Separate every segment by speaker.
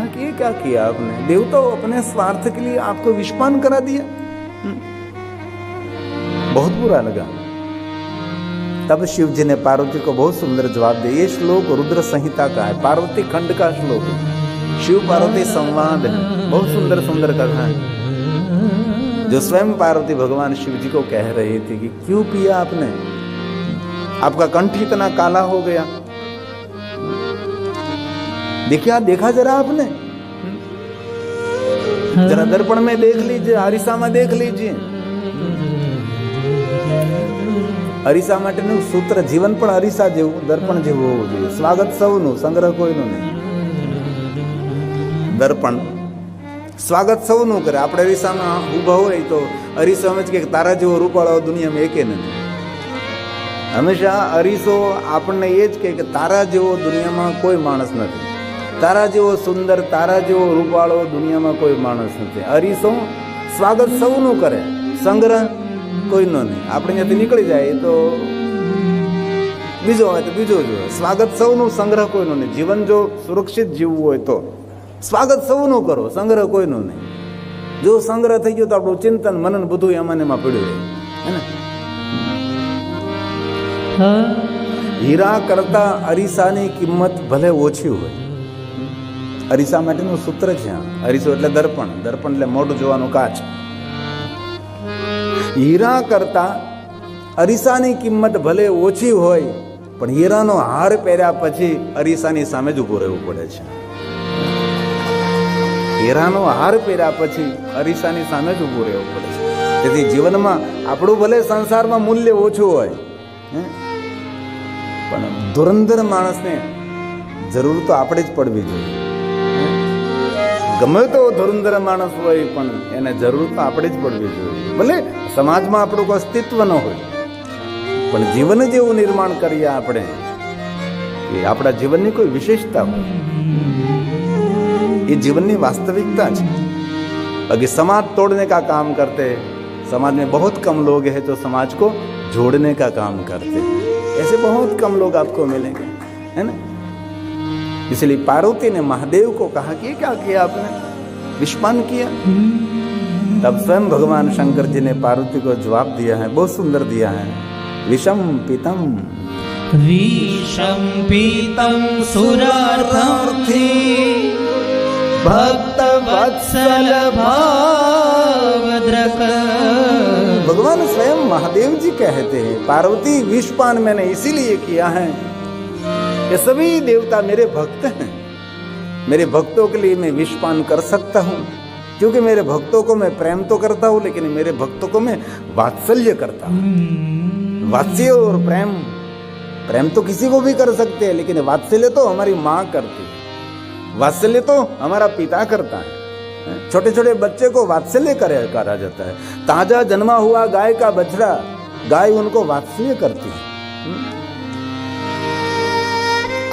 Speaker 1: कहा कि ये क्या किया आपने, देवता अपने स्वार्थ के लिए आपको विषपान करा दिया। बहुत बुरा लगा। तब शिव जी ने पार्वती को बहुत सुंदर जवाब दिया। ये श्लोक रुद्र संहिता का है, पार्वती खंड का श्लोक है, शिव पार्वती संवाद है, बहुत सुंदर सुंदर कथा है, जो स्वयं पार्वती भगवान शिव जी को कह रही थी कि क्यों पिया आपने, आपका कंठ इतना काला हो गया, देखिए देखा जरा आपने, जरा दर्पण में देख लीजिए, अरीसा में देख लीजिए। અરીસા માટેનું સૂત્ર જીવન પણ અરીસા જેવું, દર્પણ જેવું હોવું જોઈએ. સ્વાગત સૌનું, સંગ્રહ કોઈનું નહીં. દર્પણ સ્વાગત સૌનું કરે. આપણે અરીસામાં ઊભા હોય તો અરીસો સમજ કે તારા જેવો રૂપાળો દુનિયામાં એકે નથી. હંમેશા અરીસો આપણને એ જ કહે કે તારા જેવો દુનિયામાં કોઈ માણસ નથી, તારા જેવો સુંદર, તારા જેવો રૂપાળો દુનિયામાં કોઈ માણસ નથી. અરીસો સ્વાગત સૌનું કરે, સંગ્રહ કોઈનો નહીં. આપણે ત્યાંથી નીકળી જાય તો બીજો હોય તો બીજો જોઈએ. સ્વાગત સૌનું, સંગ્રહ કોઈનો નહીં. જીવન જો સુરક્ષિત જીવવું હોય તો સ્વાગત સૌનું કરો, સંગ્રહ કોઈનો નહીં. જો સંગ્રહ થઈ ગયો તો આપણું ચિંતન મનન બધું એમાં એમાં પડ્યું રહે, હે ને. હીરા કરતા અરીસાની કિંમત ભલે ઓછી હોય. અરીસા માટેનું સૂત્ર છે. અરીસો એટલે દર્પણ, દર્પણ એટલે મોઢું જોવાનું કાચ. હીરા કરતા અરીસાની કિંમત ભલે ઓછી હોય, પણ હીરાનો હાર પહેર્યા પછી અરીસાની સામે જ ઊભું રહેવું પડે છે. હીરાનો હાર પહેર્યા પછી અરીસાની સામે જ ઊભું રહેવું પડે છે. તેથી જીવનમાં આપણું ભલે સંસારમાં મૂલ્ય ઓછું હોય, પણ ધુરંધર માણસને જરૂર તો આપણે જ પડવી જોઈએ. ગમે તો ધુરંધર માણસ હોય પણ એને જરૂર તો આપણે જ પડવી જોઈએ. ભલે સમાજમાં આપણું કોઈ અસ્તિત્વ ન હોય, પણ જીવન જેવું નિર્માણ કરીએ આપણે, એ આપણા જીવનની કોઈ વિશેષતા હોય, ये जीवन की वास्तविकता है. बाकी समाज तोड़ने का काम करते, समाज में बहुत कम लोग हैं जो समाज को जोड़ने का काम करते. ऐसे बहुत कम लोग आपको मिलेंगे, है ना. इसलिए पार्वती ने महादेव को कहा कि क्या किया आपने, विषपान किया. तब स्वयं भगवान शंकर जी ने पार्वती को जवाब दिया है, बहुत सुंदर दिया है. विषम पीतम,
Speaker 2: विषम पीतम सुरार्थी भक्त वत्सल भावद्रक.
Speaker 1: भगवान स्वयं महादेव जी कहते हैं पार्वती विषपान मैंने इसीलिए किया है कि सभी देवता मेरे भक्त हैं, मेरे भक्तों के लिए मैं विषपान कर सकता हूँ, क्योंकि मेरे भक्तों को मैं प्रेम तो करता हूँ, लेकिन मेरे भक्तों को मैं वात्सल्य करता हूँ. वात्सल्य और प्रेम, प्रेम तो किसी को भी कर सकते हैं, लेकिन वात्सल्य तो हमारी माँ करती है, वात्सल्य तो हमारा पिता करता है. छोटे छोटे बच्चे को वात्सल्य करा जाता है. ताजा जन्मा हुआ गाय का बछड़ा, गाय उनको वात्सल्य करती है.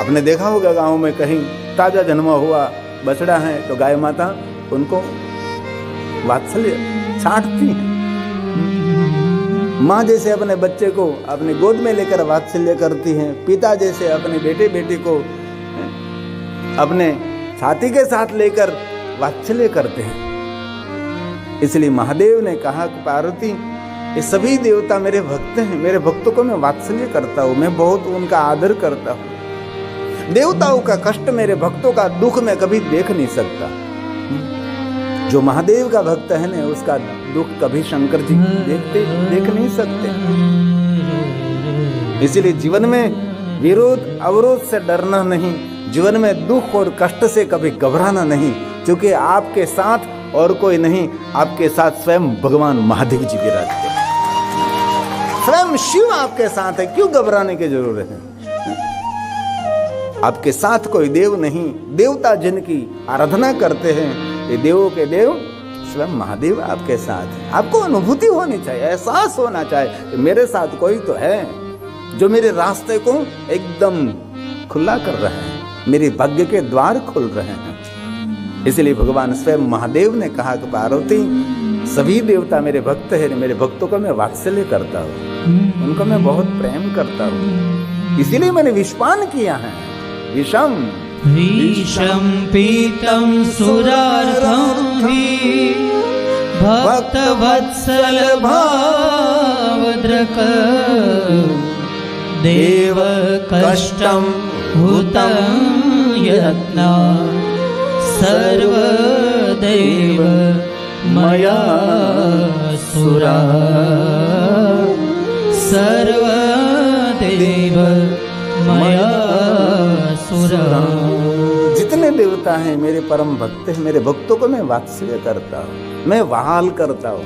Speaker 1: आपने देखा होगा गांव में कहीं ताजा जन्मा हुआ बछड़ा है तो गाय माता उनको वात्सल्य छांटती है. माँ जैसे अपने बच्चे को अपने गोद में लेकर वात्सल्य करती है, पिता जैसे अपने बेटे बेटी को अपने छाती के साथ लेकर वात्सल्य करते हैं. इसलिए महादेव ने कहा कि पार्वती ये सभी देवता मेरे भक्त हैं, मेरे भक्तों को मैं वात्सल्य करता हूँ, मैं बहुत उनका आदर करता हूँ. देवताओं का कष्ट, मेरे भक्तों का दुख मैं कभी देख नहीं सकता. जो महादेव का भक्त है ना, उसका दुख कभी शंकर जी देख नहीं सकते. इसीलिए जीवन में विरोध अवरोध से डरना नहीं, जीवन में दुख और कष्ट से कभी घबराना नहीं, क्योंकि आपके साथ और कोई नहीं, आपके साथ स्वयं भगवान महादेव जी विराजते हैं. स्वयं शिव आपके साथ है, क्यों घबराने की जरूरत है. आपके साथ कोई देव नहीं, देवता जिनकी आराधना करते हैं, ये देवों के देव स्वयं महादेव आपके साथ है. आपको अनुभूति होनी चाहिए, एहसास होना चाहिए कि मेरे साथ कोई तो है जो मेरे रास्ते को एकदम खुला कर रहे हैं, मेरे भाग्य के द्वार खुल रहे हैं. इसलिए भगवान स्वयं महादेव ने कहा कि पार्वती सभी देवता मेरे भक्त हैं, मेरे भक्तों को मैं वात्सल्य करता हूँ, उनको मैं बहुत प्रेम करता हूँ, इसीलिए मैंने विषपान किया है. विषम
Speaker 2: विषं पीतं सुरार्थं हि भक्तवत्सल भावद्रक देव कष्टं हुतं यत्ना सर्वदैव मया सुरा सर्वदैव मया सुरा।
Speaker 1: जितने देवता हैं मेरे परम भक्त हैं, मेरे भक्तों को मैं वात्सल्य करता हूँ, मैं वहाल करता हूँ।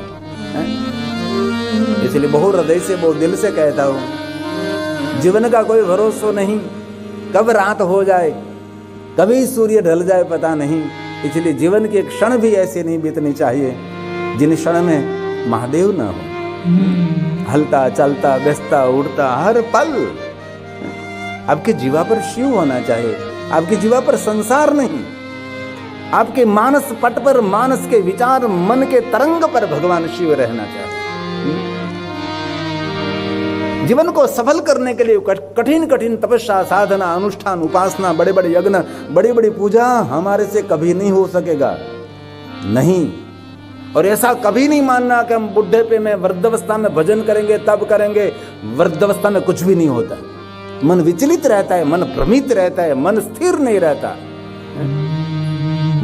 Speaker 1: इसलिए बहुत हृदय से बहुत दिल से कहता हूँ, जीवन का कोई भरोसा नहीं, कब रात हो जाए, कभी सूर्य ढल जाए पता नहीं। इसलिए जीवन की एक क्षण भी ऐसे नहीं बीतनी चाहिए जिन क्षण में महादेव न हो। हलता चलता बेचता उड़ता हर पल आपके जीवा पर शिव होना चाहिए, आपके जीवा पर संसार नहीं। आपके मानस पट पर, मानस के विचार, मन के तरंग पर भगवान शिव रहना चाहिए। जीवन को सफल करने के लिए कठिन कठिन तपस्या, साधना, अनुष्ठान, उपासना, बड़े बड़े यज्ञ, बड़ी बड़ी पूजा हमारे से कभी नहीं हो सकेगा, नहीं। और ऐसा कभी नहीं मानना कि हम बुढ़े पे में वृद्धावस्था में भजन करेंगे तब करेंगे। वृद्धावस्था में कुछ भी नहीं होता, मन विचलित रहता है, मन भ्रमित रहता है, मन स्थिर नहीं रहता।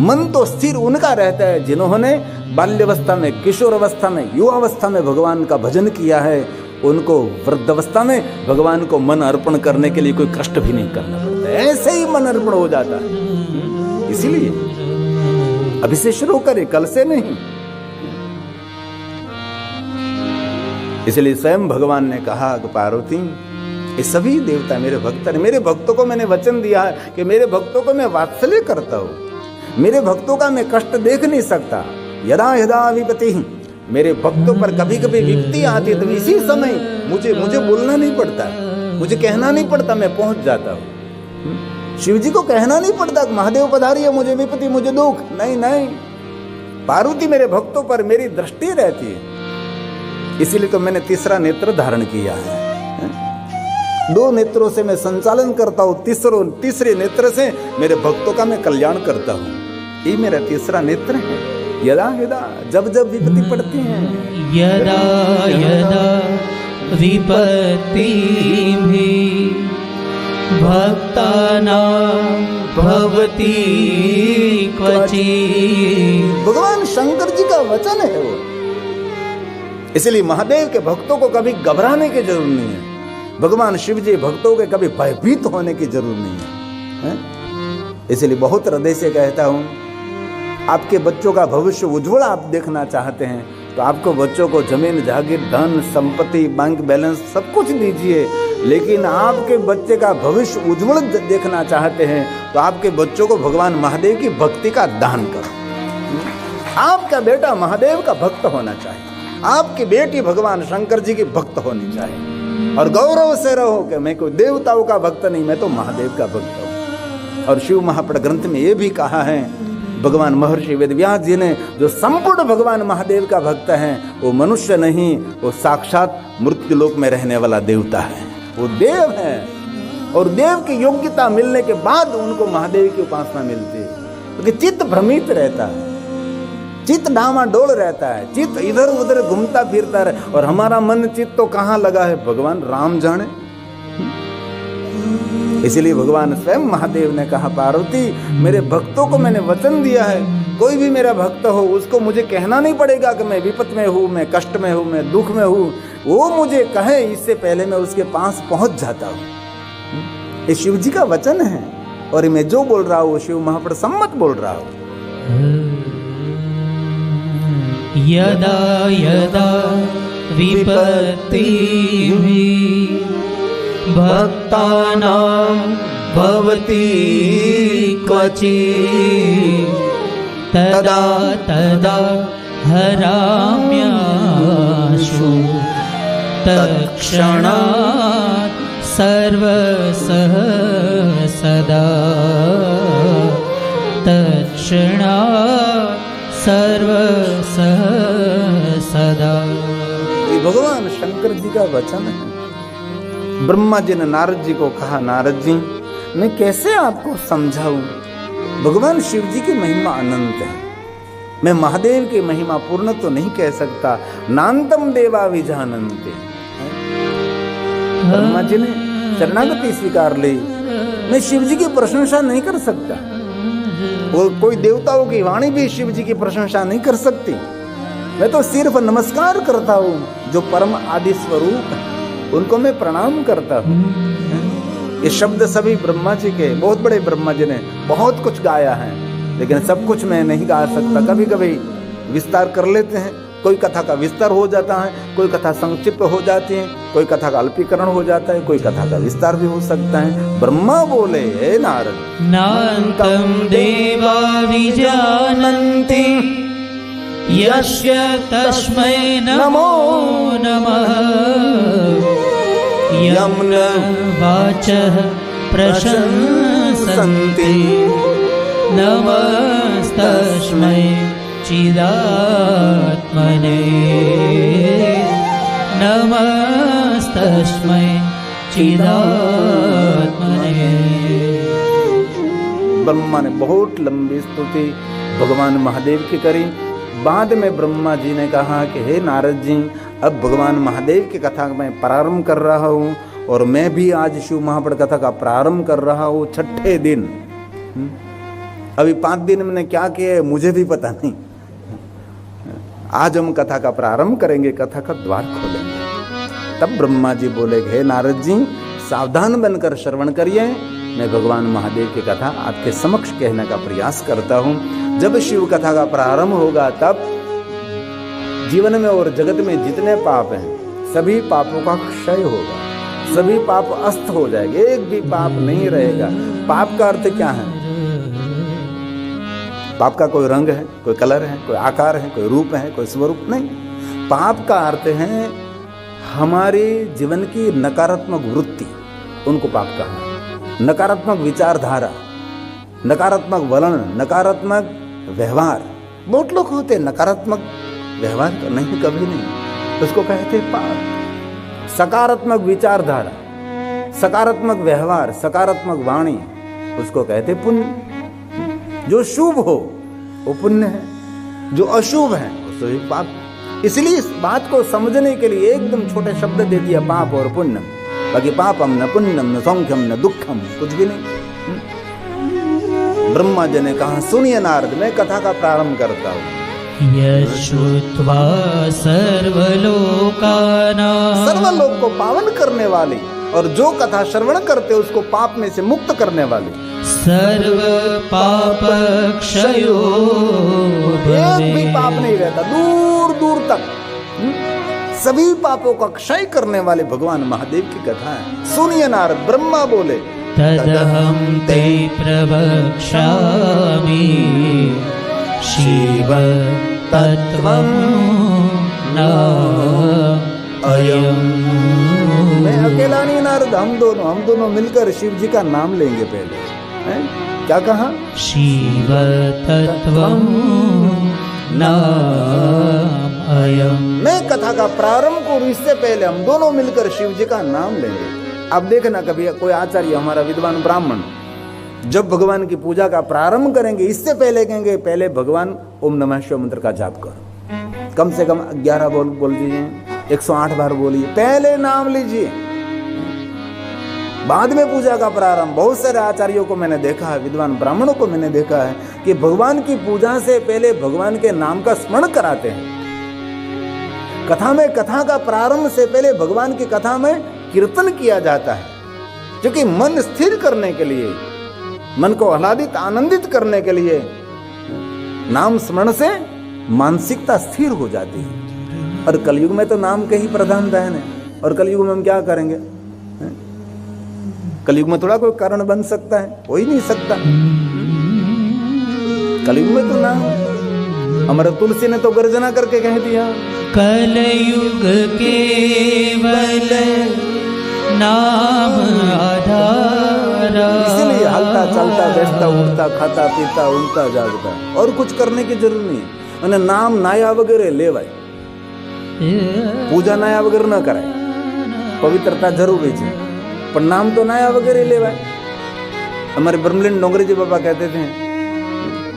Speaker 1: मन तो स्थिर उनका रहता है जिन्होंने बाल्यावस्था में, किशोर अवस्था में, युवावस्था में भगवान का भजन किया है। उनको वृद्धावस्था में भगवान को मन अर्पण करने के लिए कोई कष्ट भी नहीं करना पड़ता, ऐसे ही मन अर्पण हो जाता है। इसीलिए अभी से शुरू करें, कल से नहीं। इसलिए स्वयं भगवान ने कहा कि पार्वती, ये सभी देवता मेरे भक्त हैं। मेरे भक्तों को मैंने वचन दिया है कि मेरे भक्तों को मैं वात्सल्य करता हूँ, मेरे भक्तों का मैं कष्ट देख नहीं सकता। यदा यदा विपत्ति, मेरे भक्तों पर कभी कभी विपत्ति आती है तो इसी समय मुझे बोलना नहीं पड़ता, मुझे कहना नहीं पड़ता, मैं पहुंच जाता हूँ। शिव जी को कहना नहीं पड़ता महादेव पधारिए, मुझे विपत्ति, मुझे दुख, नहीं नहीं। पार्वती मेरे भक्तों पर मेरी दृष्टि रहती है, इसीलिए तो मैंने तीसरा नेत्र धारण किया है। 2 नेत्रों से मैं संचालन करता हूँ, तीसरे नेत्र से मेरे भक्तों का मैं कल्याण करता हूँ। ये मेरा तीसरा नेत्र है। यदा यदा, जब जब विपत्ति पड़ती है,
Speaker 2: यदा यदा विपत्ति भक्तानां भवति क्वचित्।
Speaker 1: भगवान शंकर जी का वचन है वो। इसलिए महादेव के भक्तों को कभी घबराने की जरूरत नहीं है, भगवान शिव जी भक्तों के कभी भयभीत होने की जरूरत नहीं है। इसलिए बहुत हृदय से कहता हूं, आपके बच्चों का भविष्य उज्जवल आप देखना चाहते हैं तो आपको बच्चों को जमीन, जागीर, धन, संपत्ति, बैंक बैलेंस सब कुछ दीजिए। लेकिन आपके बच्चे का भविष्य उज्जवल देखना चाहते हैं तो आपके बच्चों को भगवान महादेव की भक्ति का दान करो। आपका बेटा महादेव का भक्त होना चाहिए, आपकी बेटी भगवान शंकर जी की भक्त होनी चाहिए। और गौरव से रहो कि मैं कोई देवताओं का भक्त नहीं, मैं तो महादेव का भक्त हूँ। और शिव महापट ग्रंथ में ये भी कहा है, भगवान महर्षि वेदव्यास जी ने, जो संपूर्ण भगवान महादेव का भक्त हैं वो मनुष्य नहीं, वो साक्षात मृत्यु लोक में रहने वाला देवता है, वो देव है। और देव की योग्यता मिलने के बाद उनको महादेव की उपासना मिलती है, क्योंकि चित्त भ्रमित रहता है, चित्त डामाडोल रहता है, चित्त इधर उधर घूमता फिरता रहे। और हमारा मन चित्त तो कहाँ लगा है भगवान राम जाने। इसलिए भगवान स्वयं महादेव ने कहा, पार्वती मेरे भक्तों को मैंने वचन दिया है, कोई भी मेरा भक्त हो उसको मुझे कहना नहीं पड़ेगा कि मैं विपत में हूँ, मैं कष्ट में हूँ, मैं दुख में हूँ। वो मुझे कहे इससे पहले मैं उसके पास पहुंच जाता हूँ। ये शिव जी का वचन है और मैं जो बोल रहा हूँ शिव महापट सम्मत बोल रहा हूँ।
Speaker 2: यदा यदा विपत्तिः भक्तानां भवति क्वचित् तदा तदा हराम्याशु तत्क्षणात् सर्वसः सदा तत्क्षणात् सर्वसः सदा।
Speaker 1: ये भगवान शंकर जी का वचन है। ब्रह्मा जी ने नारद जी को कहा, नारद जी मैं कैसे आपको समझाऊं? भगवान शिव जी की महिमा अनंत है। मैं महादेव की महिमा पूर्ण तो नहीं कह सकता। नान्तम देवा विजानन्ते। ब्रह्मा जी ने शरणागति स्वीकार ली। मैं शिव जी की प्रशंसा नहीं कर सकता, और कोई देवताओं की वाणी भी शिव जी की प्रशंसा नहीं कर सकती। मैं तो सिर्फ नमस्कार करता हूँ जो परम आदि स्वरूप है, उनको मैं प्रणाम करता हूँ। ये शब्द सभी ब्रह्मा जी के, बहुत बड़े ब्रह्मा जी ने बहुत कुछ गाया है, लेकिन सब कुछ मैं नहीं गा सकता। कभी कभी विस्तार कर लेते हैं, कोई कथा का विस्तार हो जाता है, कोई कथा संक्षिप्त हो जाती है, कोई कथा का अल्पीकरण हो जाता है, कोई कथा का विस्तार भी हो सकता है। ब्रह्मा बोले, हे नारद,
Speaker 2: नान्तम देवा विजानन्ति यस्य तस्मै नमो नमः। यं न वाचः प्रशंसन्ति नमस्तस्मै चिदात्मने। नमस्तस्मै चिदात्मने।
Speaker 1: ब्रह्मा ने बहुत लंबी स्तुति भगवान महादेव की करी। बाद में ब्रह्मा जी ने कहा कि हे नारद जी, अब भगवान महादेव की कथा मैं प्रारंभ कर रहा हूँ, और मैं भी आज शिव महापड़ कथा का प्रारंभ कर रहा हूँ 6ठे दिन। अभी 5 दिन मैंने क्या किया है मुझे भी पता नहीं। आज हम कथा का प्रारंभ करेंगे, कथा का द्वार खोलेंगे। तब ब्रह्मा जी बोले, हे नारद जी, सावधान बनकर श्रवण करिए। मैं भगवान महादेव की कथा आपके समक्ष कहने का प्रयास करता हूँ। जब शिव कथा का प्रारंभ होगा, तब जीवन में और जगत में जितने पाप हैं, सभी पापों का क्षय होगा, सभी पाप अस्त हो जाएंगे, एक भी पाप नहीं रहेगा। पाप का अर्थ क्या है? पाप का कोई रंग है, कोई कलर है, कोई आकार है, कोई रूप है, कोई स्वरूप नहीं। पाप का अर्थ है हमारे जीवन की नकारात्मक वृत्ति, उनको पाप कहा है। नकारात्मक विचारधारा, नकारात्मक वलन, नकारात्मक व्यवहार। बहुत लोग होते नकारात्मक व्यवहार नहीं, कभी नहीं, उसको कहते पाप। सकारात्मक विचारधारा, सकारात्मक व्यवहार, सकारात्मक वाणी, उसको कहते पुण्य। जो शुभ हो वो पुण्य है, जो अशुभ है वो पाप। इसलिए इस बात को समझने के लिए एकदम छोटे शब्द दे दिया, पाप और पुण्य। बाकी पापम न पुण्यम न सौख्यम न दुखम, कुछ भी नहीं। ब्रह्मा जी ने कहा, सुनिए नारद, मैं कथा का प्रारंभ करता हूँ।
Speaker 2: यश्रुत्वा सर्वलोकानां,
Speaker 1: सर्वलोक को पावन करने वाली, और जो कथा श्रवण करते उसको पाप में से मुक्त करने वाली।
Speaker 2: सर्व पाप क्षयो
Speaker 1: एक भी पाप नहीं रहता, दूर दूर तक सभी पापों का क्षय करने वाले भगवान महादेव की कथा है। सुनिए नारद, ब्रह्मा बोले,
Speaker 2: तदहं ते प्रवक्ष्यामि शिव तत्त्वं न अयम्।
Speaker 1: मैं अकेला नहीं नारद, हम दोनों मिलकर शिव जी का नाम लेंगे पहले। हैं? क्या कहा?
Speaker 2: शिव तत्त्वं न अयम्।
Speaker 1: मैं कथा का प्रारंभ करूं इससे पहले हम दोनों मिलकर शिव जी का नाम लेंगे। अब देखना, कभी कोई आचार्य, हमारा विद्वान ब्राह्मण, जब भगवान की पूजा का प्रारंभ करेंगे, इससे पहले कहेंगे, पहले भगवान ओम नमः शिवाय मंत्र का जाप करो। कम से कम 11 बोल दीजिए, 108 बार बोलिए, पहले नाम लीजिए, बाद में पूजा का प्रारंभ। बहुत सारे आचार्यों को मैंने देखा है, विद्वान ब्राह्मणों को मैंने देखा है कि भगवान की पूजा से पहले भगवान के नाम का स्मरण कराते हैं। कथा में, कथा का प्रारंभ से पहले भगवान की कथा में कीर्तन किया जाता है, क्योंकि मन स्थिर करने के लिए, मन को आह्लादित आनंदित करने के लिए नाम स्मरण से मानसिकता स्थिर हो जाती है। और कलयुग में तो नाम के ही प्रधानता है। और कलयुग में हम क्या करेंगे? कलयुग में थोड़ा कोई कारण बन सकता है? हो ही नहीं सकता। कलयुग में तो नाम, हमारे तुलसी ने तो गर्जना करके कह दिया,
Speaker 2: कलयुग केवल नाम आधारा।
Speaker 1: इसलिए हलता चलता बैठता उठता खाता पीता उठता जागता, और कुछ करने की जरूरत नहीं। અને નામ નાયા વગેરે લેવાય, પૂજા નાયા વગર ન કરાય, પવિત્રતા જરૂરી છે, પણ નામ તો નાયા વગેરે લેવાય। हमारे ब्रह्मलीन डोंगरे जी बाबा कहते थे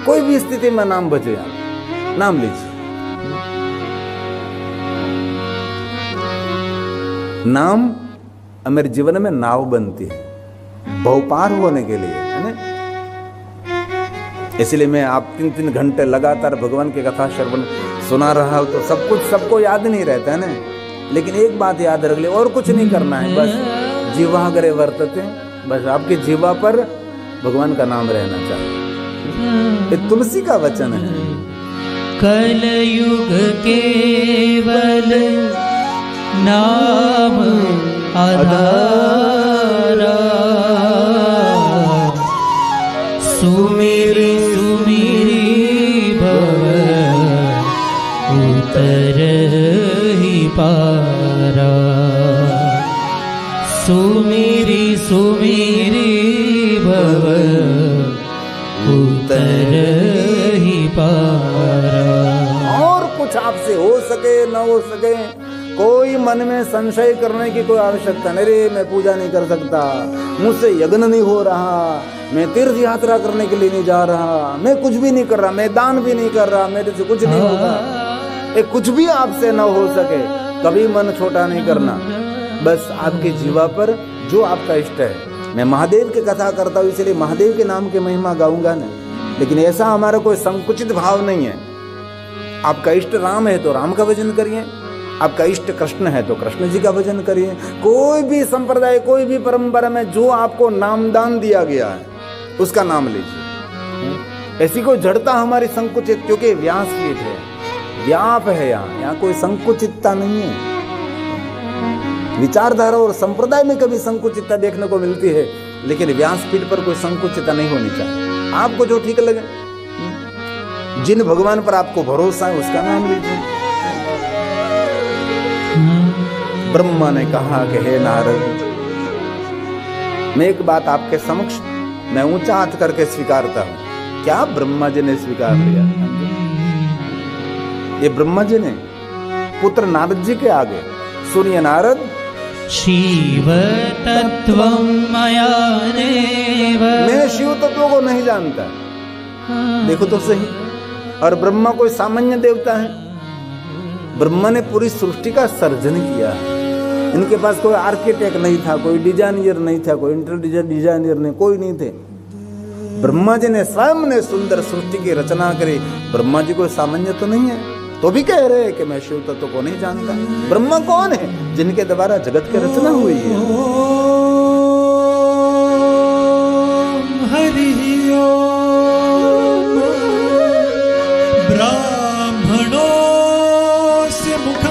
Speaker 1: कोई भी स्थिति में नाम बचे आप नाम लीजिए। नाम हमारे जीवन में नाव बनती है बहुपार होने के लिए, है ना। इसलिए मैं आप 3-3 घंटे लगातार भगवान की कथा श्रवण सुना रहा हूं तो सब कुछ सबको याद नहीं रहता है ना, लेकिन एक बात याद रख ले, और कुछ नहीं करना है, बस जीवाग्रे वर्तते, बस आपकी जीवा पर भगवान का नाम रहना चाहिए। ये तुलसी का वचन है।
Speaker 2: कलयुग केवल नाम आधारा, सुमेरी सुमेरी भव उतरहि पारा, सुमेरी सुमेरी भव उतरहि पारा।
Speaker 1: और कुछ आपसे हो सके न हो सके, कोई मन में संशय करने की कोई आवश्यकता नहीं। अरे मैं पूजा नहीं कर सकता, मुझसे यज्ञ नहीं हो रहा, मैं तीर्थ यात्रा करने के लिए नहीं जा रहा, मैं कुछ भी नहीं कर रहा, मैं दान भी नहीं कर रहा, मेरे से कुछ नहीं होगा। एक कुछ भी आपसे न हो सके, कभी मन छोटा नहीं करना, बस आपकी जीवा पर जो आपका इष्ट है। मैं महादेव की कथा करता हूँ इसलिए महादेव के नाम की महिमा गाऊंगा ना, लेकिन ऐसा हमारा कोई संकुचित भाव नहीं है। आपका इष्ट राम है तो राम का भजन करिए, आपका इष्ट कृष्ण है तो कृष्ण जी का भजन करिए। कोई भी संप्रदाय, कोई भी परंपरा में जो आपको नामदान दिया गया है उसका नाम लीजिए। ऐसी कोई जड़ता हमारी संकुचित, क्योंकि व्यासपीठ है, व्याप है, यहाँ कोई संकुचितता नहीं है। विचारधारा और संप्रदाय में कभी संकुचितता देखने को मिलती है, लेकिन व्यासपीठ पर कोई संकुचितता नहीं होनी चाहिए। आपको जो ठीक लगे, जिन भगवान पर आपको भरोसा है उसका नाम लीजिए। ब्रह्मा ने कहा कि हे नारद, मैं एक बात आपके समक्ष मैं ऊंचा हाथ करके स्वीकारता हूं। क्या ब्रह्मा जी ने स्वीकार लिया? ये ब्रह्मा जी ने पुत्र नारद जी के आगे, सुनिए नारद,
Speaker 2: शिव तत्वं मया नेव,
Speaker 1: मैं शिव तत्व को नहीं जानता। देखो तो सही, और ब्रह्मा कोई सामान्य देवता है? ब्रह्मा ने पूरी सृष्टि का सर्जन किया। इनके पास कोई आर्किटेक्ट नहीं था, कोई डिजाइनर नहीं था, कोई इंटेलिजेंट डिजाइनर नहीं, कोई नहीं थे। ब्रह्मा जी ने स्वयं ने सुंदर सृष्टि की रचना करी। ब्रह्मा जी कोई सामान्य तो नहीं है, तो भी कह रहे हैं कि मैं शिव तत्व को नहीं जानता। ब्रह्मा कौन है? जिनके द्वारा जगत की रचना हुई है।
Speaker 2: हरि ओम। ब्राह्मणों से मुख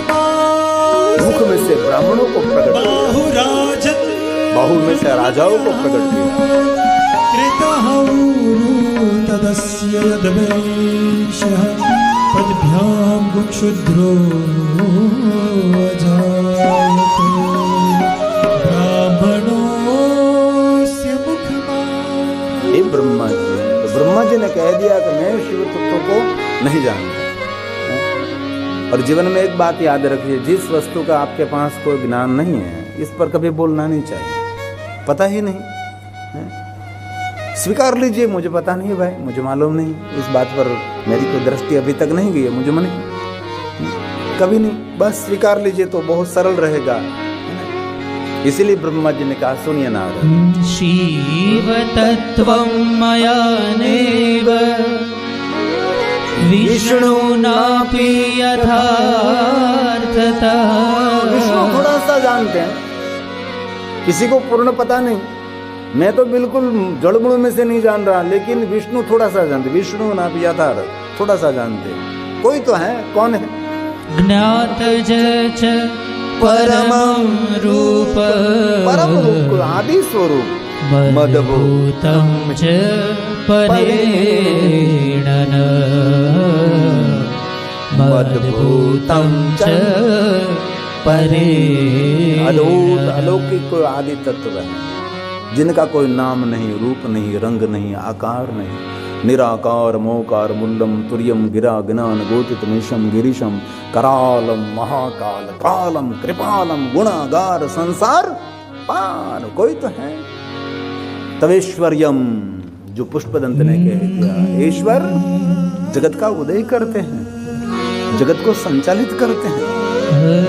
Speaker 1: में से ब्राह्मणों को प्रकट किया, बाहु में से राजाओं को प्रकट किया। तदस्य यद्वैश्यः पद्भ्यां क्षुद्रो अजायते, ब्राह्मणोस्य मुखमाः। ये ब्रह्मा जी, तो ब्रह्मा जी ने कह दिया कि मैं शिव तत्व को नहीं जानता। और जीवन में एक बात याद रखिए, जिस वस्तु का आपके पास कोई ज्ञान नहीं है, इस पर कभी बोलना नहीं चाहिए। पता ही नहीं, स्वीकार लीजिए, मुझे पता नहीं है भाई, मुझे मालूम नहीं, इस बात पर मेरी कोई दृष्टि अभी तक नहीं गई है, मुझे मन कभी नहीं, बस स्वीकार लीजिए तो बहुत सरल रहेगा। इसीलिए ब्रह्मा जी ने कहा, सुनिए नारद,
Speaker 2: शिव तत्वं मया नेव, विष्णु नापि यथार्थतः।
Speaker 1: विष्णु थोड़ा सा जानते हैं, किसी को पूर्ण पता नहीं। मैं तो बिल्कुल जड़मूल में से नहीं जान रहा, लेकिन विष्णु थोड़ा सा जानते। विष्णु नापि यथार्थतः, थोड़ा सा जानते। कोई तो है, कौन है?
Speaker 2: ज्ञात च परमं रूप,
Speaker 1: परम रूप, आदि स्वरूप,
Speaker 2: मद्भूतं च परेणन, मद्भूतं च परेणन।
Speaker 1: अलौकिक कोई आदि तत्व है, जिनका कोई नाम नहीं, रूप नहीं, रंग नहीं, आकार नहीं, निराकार मोकार मुंडम तुर्यम गिरा ज्ञान गोतित मिशम गिरीशम करालम महाकाल कालम कृपालम गुणागार संसार पार। कोई तो है, तवेश्वर्यम, जो पुष्पदंत ने कह दिया, ईश्वर जगत का उदय करते हैं, जगत को संचालित करते हैं,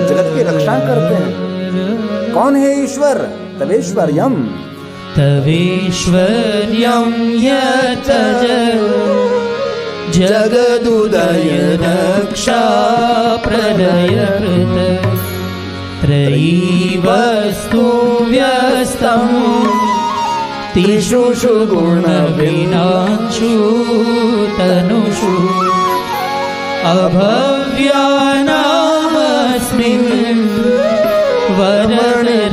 Speaker 1: जगत की रक्षा करते हैं। कौन है ईश्वर? तवेश्वर्यम,
Speaker 2: तवेश्वर्यं यत् जगदुदय रक्षा प्रलयकृत त्रयी वस्तु व्यस्तं तिषु गुणविनाशु तनुषु अभव्यानामस्मिन् वरदरमणीया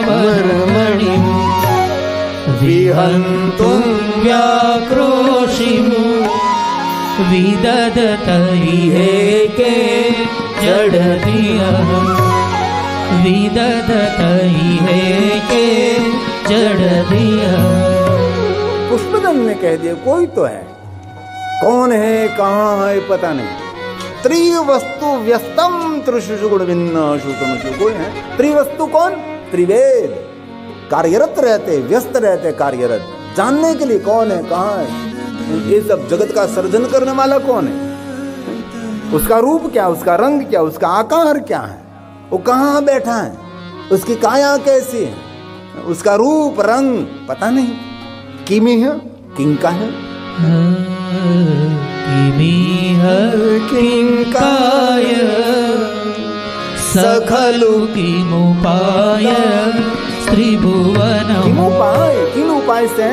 Speaker 2: वरमणिं विहन्तुं व्याक्रोशिं विदधतैके जडधियः विदधतैके जडधियः।
Speaker 1: पुष्पदंत ने कह दिया कोई तो है, कौन है कहाँ है पता नहीं। त्रिवस्तु व्यस्तम त्रिषु गुणविन्नाशु तनुषु, कोई है त्रिवस्तु कौन? त्रिवेद, कार्यरत रहते, व्यस्त रहते, कार्यरत, जानने के लिए कौन है कहाँ है। ये सब जगत का सर्जन करने वाला कौन है? उसका रूप क्या, उसका रंग क्या, उसका आकार क्या है, वो कहाँ बैठा है, उसकी काया कैसी है, उसका रूप रंग पता नहीं। किमी है, किंका है,
Speaker 2: किमिह किंकाय सखलु किमुपाय त्रिभुवनम्।
Speaker 1: किन उपाय से?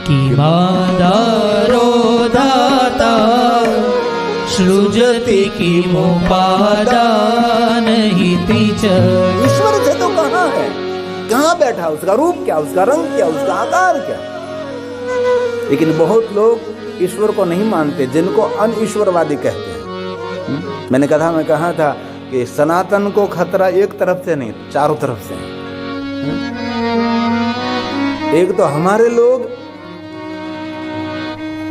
Speaker 2: किमादारो दाता सृजति किमुपादानहिति च।
Speaker 1: ईश्वर से तो कहाँ है, कहाँ बैठा, उसका रूप क्या, उसका रंग क्या, उसका आकार क्या। लेकिन बहुत लोग ईश्वर को नहीं मानते, जिनको अनईश्वरवादी कहते हैं। मैंने कहा था कि सनातन को खतरा एक तरफ से नहीं, चारों तरफ से है। एक तो हमारे लोग,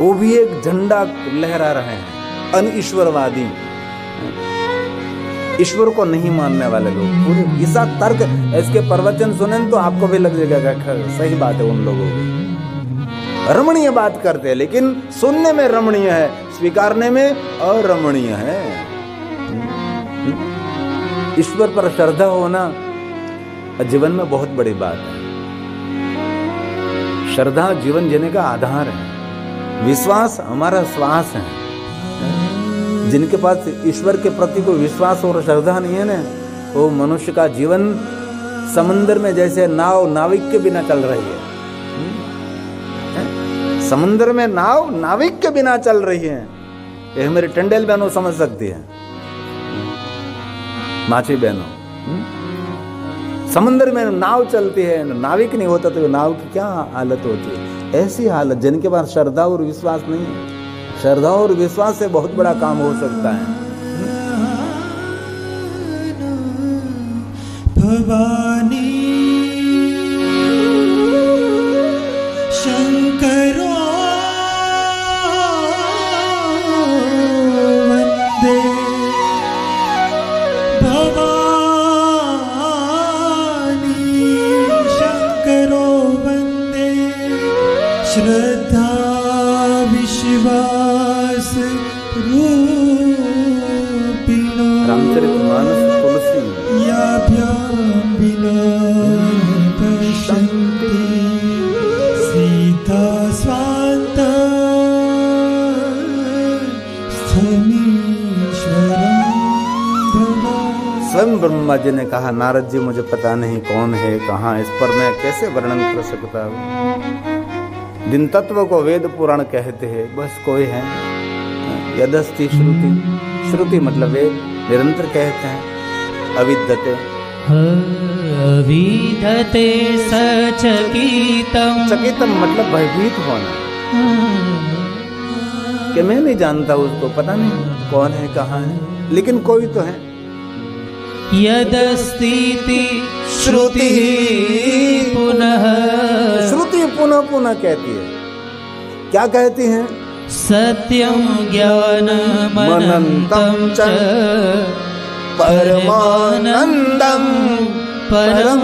Speaker 1: वो भी एक झंडा लहरा रहे हैं, अनईश्वरवादी, ईश्वर को नहीं मानने वाले लोग। पूरे ऐसा तर्क, इसके प्रवचन सुने तो आपको भी लग जाएगा सही बात है। उन लोगों की रमणीय बात करते हैं, लेकिन सुनने में रमणीय है, स्वीकारने में अरमणीय है। ईश्वर पर श्रद्धा होना जीवन में बहुत बड़ी बात है। श्रद्धा जीवन जीने का आधार है, विश्वास हमारा श्वास है। जिनके पास ईश्वर के प्रति कोई विश्वास और श्रद्धा नहीं है ना, वो मनुष्य का जीवन समंदर में जैसे नाव नाविक के बिना चल रही है। समंदर में नाव नाविक के बिना चल रही है। ये मेरी टंडेल बहनों समझ सकती है, माछी बहनों। समंदर में नाव चलती है, नाविक नहीं होता तो नाव की क्या हालत होती है। ऐसी हालत जिनके पास श्रद्धा और विश्वास नहीं है। श्रद्धा और विश्वास से बहुत बड़ा काम हो सकता है।
Speaker 2: भवानी शंकरो वंदे, भवानी शंकरो वंदे, श्रद्धा विश्वास रूपिणो
Speaker 1: रामचरितमानस तुलसी
Speaker 2: याभ्यां विना पश्यन्ति सीता स्वान्ता स्थमीश्वरं भवा।
Speaker 1: स्वयं ब्रह्मा जी ने कहा, नारद जी मुझे पता नहीं कौन है कहाँ, इस पर मैं कैसे वर्णन कर सकता हूँ। जिन तत्व को वेद पुराण कहते हैं, बस कोई है। यदस्ति श्रुति, श्रुति मतलब वेद, निरंतर कहते हैं। अविद्यते,
Speaker 2: अविधते सचकितम्,
Speaker 1: चकितम मतलब भयभीत होना, कि मैं नहीं जानता उसको, पता नहीं कौन है कहाँ है, लेकिन कोई तो है।
Speaker 2: यदस्तीति श्रुति पुनः,
Speaker 1: श्रुति पुनः पुनः कहती है। क्या कहती है?
Speaker 2: सत्यं ज्ञानमनन्तं च
Speaker 1: परमानंदम
Speaker 2: परं